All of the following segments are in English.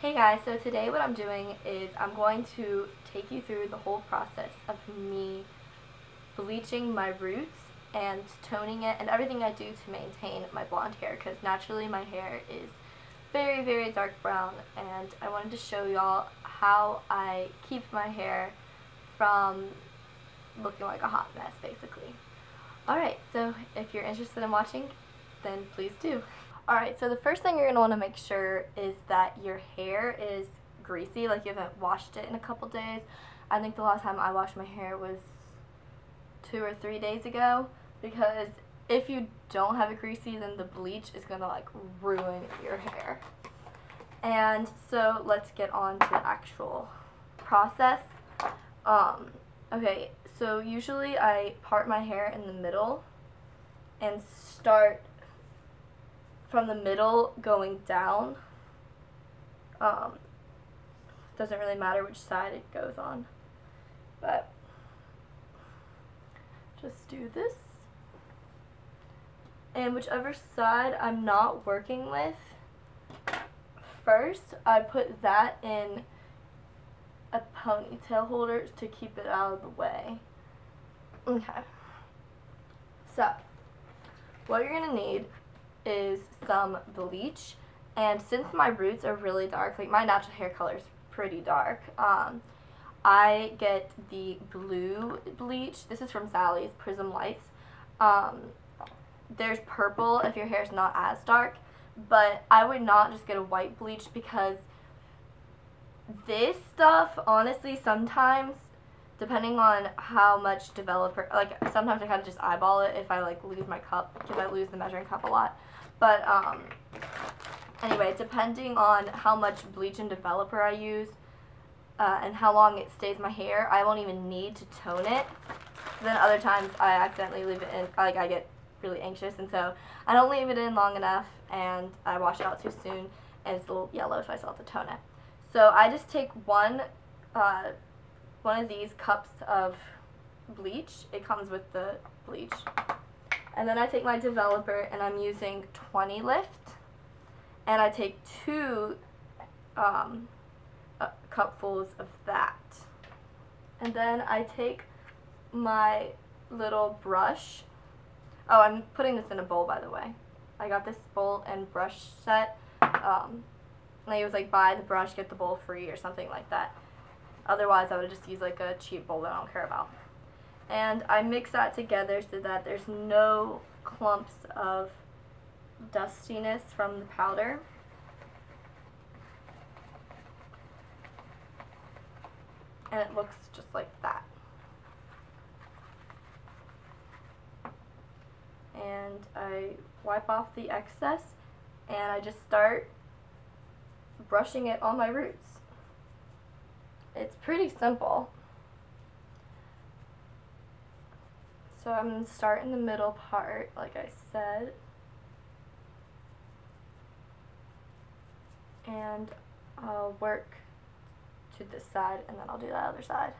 Hey guys, so today what I'm doing is I'm going to take you through the whole process of me bleaching my roots and toning it and everything I do to maintain my blonde hair, because naturally my hair is very, very dark brown, and I wanted to show y'all how I keep my hair from looking like a hot mess, basically. Alright, so if you're interested in watching, then please do. Alright, so the first thing you're going to want to make sure is that your hair is greasy, like you haven't washed it in a couple days. I think the last time I washed my hair was 2 or 3 days ago, because if you don't have it greasy, then the bleach is going to like ruin your hair. And so let's get on to the actual process. Okay, so usually I part my hair in the middle and start from the middle going down. Doesn't really matter which side it goes on, but just do this. And whichever side I'm not working with, first I put that in a ponytail holder to keep it out of the way. Okay, so what you're gonna need is some bleach, and since my roots are really dark, like my natural hair color is pretty dark, I get the blue bleach. This is from Sally's Prism Lights. There's purple if your hair is not as dark, but I would not just get a white bleach, because this stuff, honestly, sometimes, depending on how much developer, like sometimes I kind of just eyeball it if I like lose my cup, because I lose the measuring cup a lot. But anyway, depending on how much bleach and developer I use and how long it stays my hair, I won't even need to tone it. Then other times I accidentally leave it in, like I get really anxious, and so I don't leave it in long enough and I wash it out too soon and it's a little yellow, so I still have to tone it. So I just take one of these cups of bleach. It comes with the bleach. And then I take my developer, and I'm using 20 lift, and I take 2 cupfuls of that. And then I take my little brush. Oh, I'm putting this in a bowl, by the way. I got this bowl and brush set. And it was like buy the brush, get the bowl free or something like that. Otherwise, I would just use like a cheap bowl that I don't care about. And I mix that together so that there's no clumps of dustiness from the powder. And it looks just like that. And I wipe off the excess, and I just start brushing it on my roots. It's pretty simple. So I'm going to start in the middle part, like I said, and I'll work to this side, and then I'll do that other side.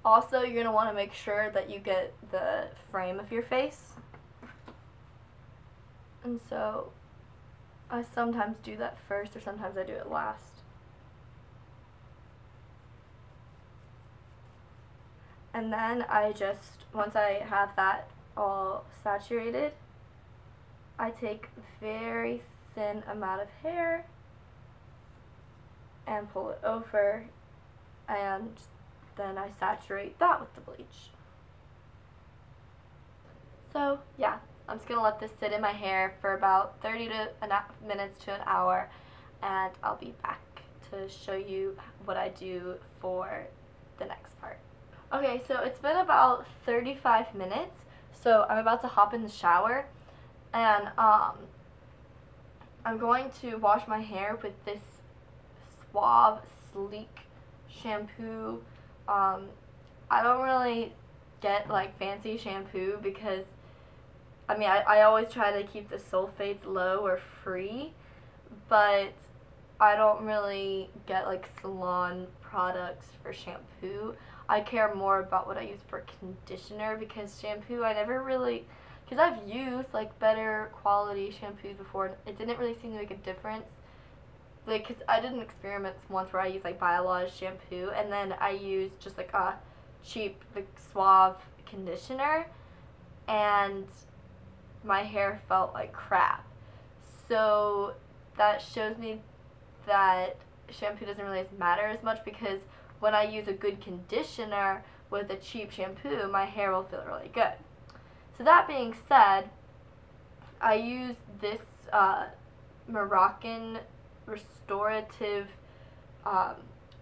Also, you're going to want to make sure that you get the frame of your face, and so I sometimes do that first, or sometimes I do it last. And then I just, once I have that all saturated, I take a very thin amount of hair and pull it over, and then I saturate that with the bleach. So yeah, I'm just going to let this sit in my hair for about 30 minutes to an hour, and I'll be back to show you what I do for the next part. Okay, so it's been about 35 minutes, so I'm about to hop in the shower, and I'm going to wash my hair with this Suave Sleek shampoo. I don't really get like fancy shampoo, because I mean, I always try to keep the sulfates low or free, but I don't really get like salon products for shampoo. I care more about what I use for conditioner, because shampoo I never really, because I've used like better quality shampoos before and it didn't really seem to make a difference. Like, cause I did an experiment once where I used like Beall shampoo and then I used just like a cheap like Suave conditioner and my hair felt like crap. So that shows me that shampoo doesn't really matter as much, because when I use a good conditioner with a cheap shampoo, my hair will feel really good. So that being said, I use this Moroccan restorative,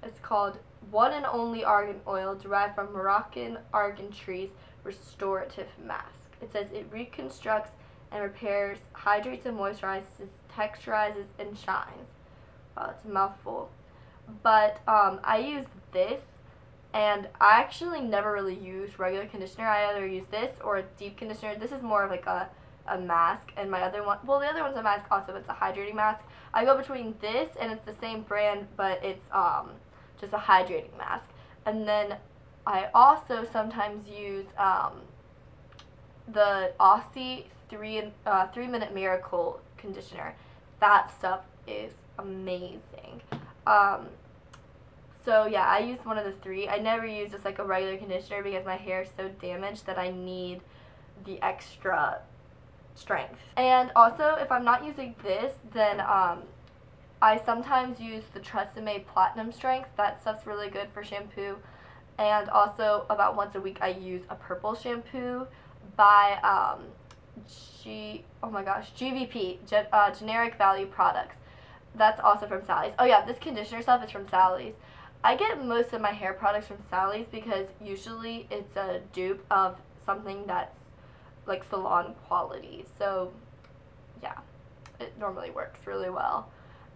it's called One and Only Argan Oil derived from Moroccan argan trees restorative mask. It says it reconstructs and repairs, hydrates and moisturizes, texturizes and shines. Wow, it's a mouthful. But I use this, and I actually never really use regular conditioner. I either use this or a deep conditioner. This is more of like a mask, and my other one, well, the other one's a mask also, but it's a hydrating mask. I go between this, and it's the same brand, but it's just a hydrating mask. And then I also sometimes use the Aussie 3-minute Miracle conditioner. That stuff is amazing. So yeah, I use one of the three. I never use just like a regular conditioner because my hair is so damaged that I need the extra strength. And also, if I'm not using this, then I sometimes use the Tresemme Platinum Strength. That stuff's really good for shampoo. And also, about once a week, I use a purple shampoo by GVP, Generic Value Products. That's also from Sally's. Oh yeah, this conditioner stuff is from Sally's. I get most of my hair products from Sally's because usually it's a dupe of something that's like salon quality. So yeah, it normally works really well.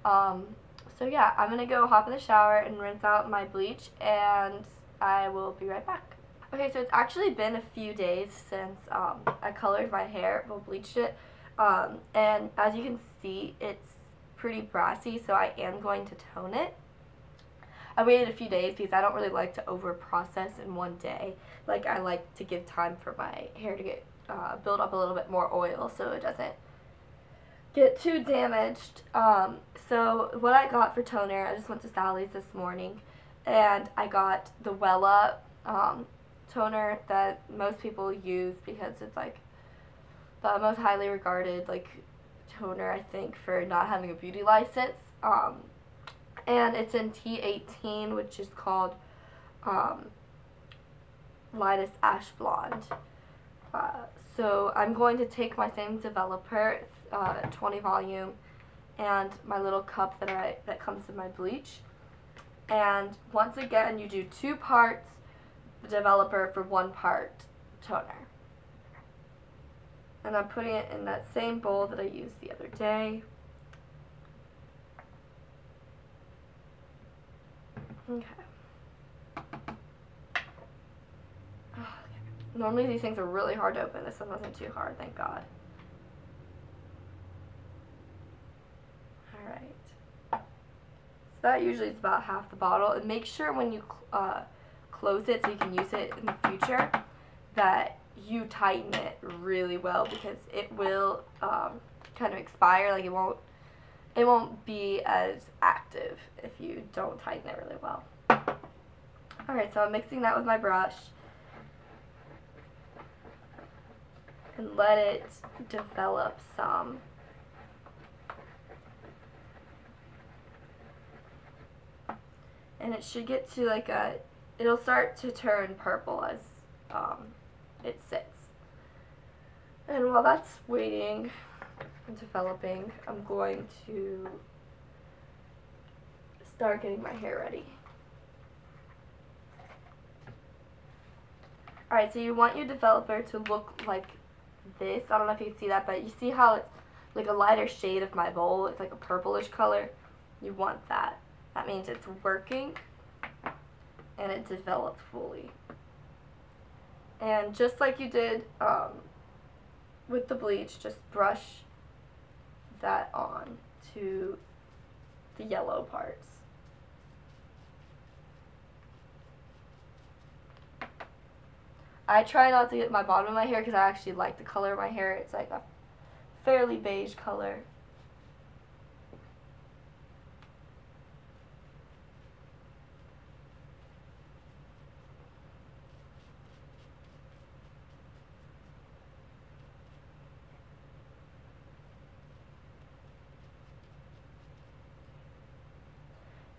So yeah, I'm gonna go hop in the shower and rinse out my bleach, and I will be right back. Okay, so it's actually been a few days since I colored my hair, well, bleached it, and as you can see, it's pretty brassy, so I am going to tone it. I waited a few days because I don't really like to over process in one day. Like, I like to give time for my hair to get build up a little bit more oil so it doesn't get too damaged. So what I got for toner, I just went to Sally's this morning and I got the Wella toner that most people use because it's like the most highly regarded like toner, I think, for not having a beauty license. And it's in T18, which is called Lightest Ash Blonde. So I'm going to take my same developer, 20 volume, and my little cup that comes with my bleach. And once again, you do 2 parts developer for 1 part toner. And I'm putting it in that same bowl that I used the other day. Okay. Normally these things are really hard to open. This one wasn't too hard, thank God. Alright. So that usually is about half the bottle. And make sure when you close it so you can use it in the future that you tighten it really well, because it will kind of expire. Like, it won't be as active if you don't tighten it really well. Alright, so I'm mixing that with my brush and let it develop some. And it should get to like it'll start to turn purple as it sits. And while that's waiting and developing, I'm going to start getting my hair ready. Alright, so you want your developer to look like this. I don't know if you can see that, but you see how it's like a lighter shade of my bowl. It's like a purplish color. You want that. That means it's working and it developed fully. And just like you did with the bleach, just brush that on to the yellow parts. I try not to get my bottom of my hair because I actually like the color of my hair. It's like a fairly beige color.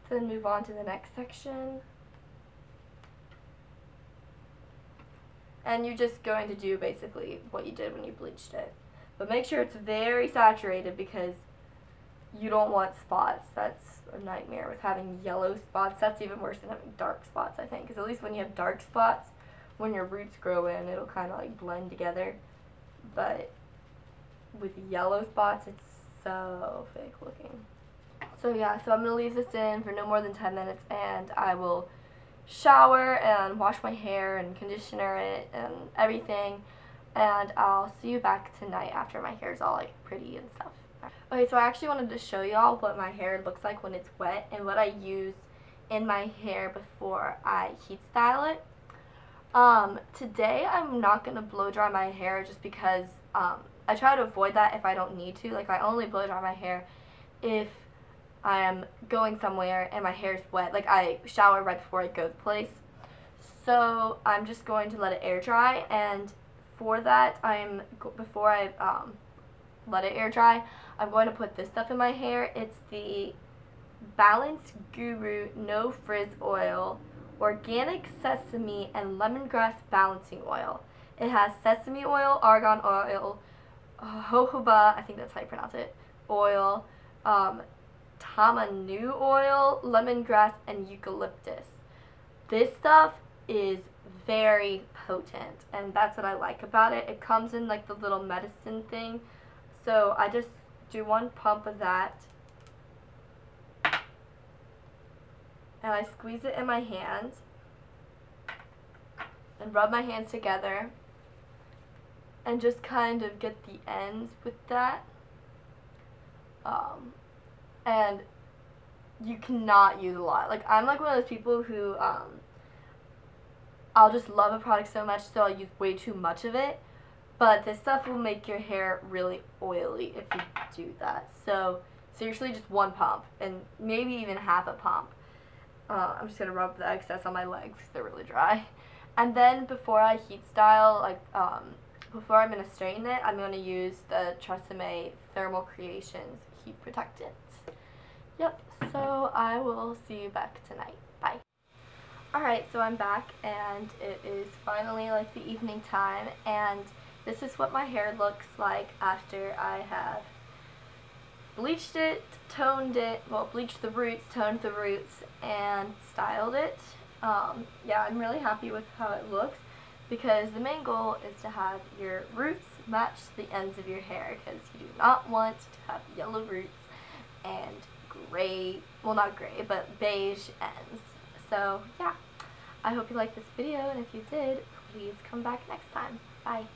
Then move on to the next section. And you're just going to do basically what you did when you bleached it. But make sure it's very saturated because you don't want spots. That's a nightmare with having yellow spots. That's even worse than having dark spots, I think. Because at least when you have dark spots, when your roots grow in, it'll kind of like blend together. But with yellow spots, it's so fake looking. So yeah, so I'm going to leave this in for no more than 10 minutes and I will shower and wash my hair and conditioner it and everything, and I'll see you back tonight after my hair is all like pretty and stuff. Okay, so I actually wanted to show y'all what my hair looks like when it's wet and what I use in my hair before I heat style it. Today I'm not going to blow dry my hair just because I try to avoid that if I don't need to. Like, I only blow dry my hair if I am going somewhere and my hair is wet. Like, I shower right before I go to the place. So I'm just going to let it air dry, and for that, before I let it air dry, I'm going to put this stuff in my hair. It's the Balance Guru No Frizz Oil, Organic Sesame and Lemongrass Balancing Oil. It has sesame oil, argan oil, jojoba, I think that's how you pronounce it, oil, tamanu oil, lemongrass, and eucalyptus. This stuff is very potent, and that's what I like about it. It comes in like the little medicine thing, so I just do one pump of that, and I squeeze it in my hand and rub my hands together and just kind of get the ends with that. And you cannot use a lot. Like, I'm like one of those people who I'll just love a product so much so I'll use way too much of it, but this stuff will make your hair really oily if you do that. So seriously, just one pump and maybe even half a pump. I'm just gonna rub the excess on my legs because they're really dry, and then before I heat style, like before I'm gonna straighten it, I'm gonna use the Tresemme Thermal Creations Heat Protectant. Yep, so I will see you back tonight. Bye. Alright, so I'm back, and it is finally like the evening time, and this is what my hair looks like after I have bleached it, toned it, well, bleached the roots, toned the roots, and styled it. Yeah, I'm really happy with how it looks, because the main goal is to have your roots match the ends of your hair, because you do not want to have yellow roots and gray, well, not gray, but beige ends. So yeah, I hope you liked this video, and if you did, please come back next time. Bye.